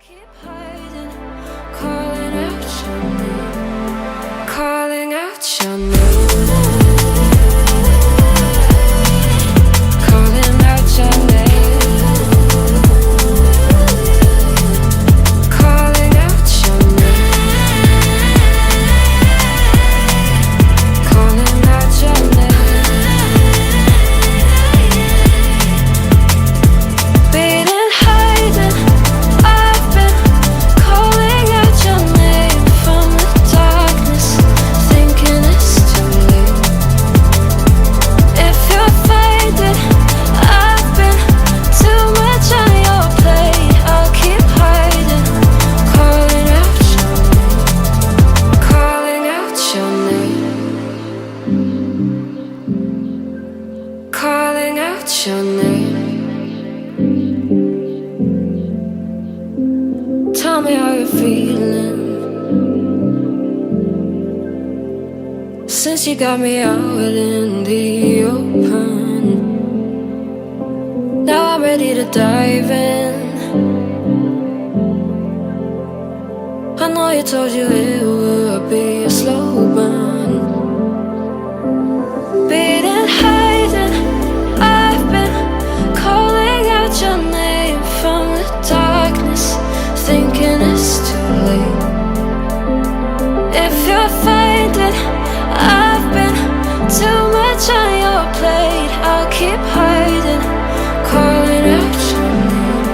keep hiding, calling out your name, calling out your name, calling out your name, calling out your name, calling out your name, being hiding. I've been calling out your name from the darkness, thinking it's too late. If you're faded, I've been too much on your plate. I'll keep hiding, calling out your name, calling out your name, calling out your name. Tell me how you're feeling, since you got me out in the open. Now I'm ready to dive in. I know you told you it would be a slow burn. Being hiding, I've been calling out your name from the darkness, thinking it's too late. If you're faded, I've been too much on your plate. I'll keep hiding, calling out your name,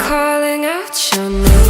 calling out your name.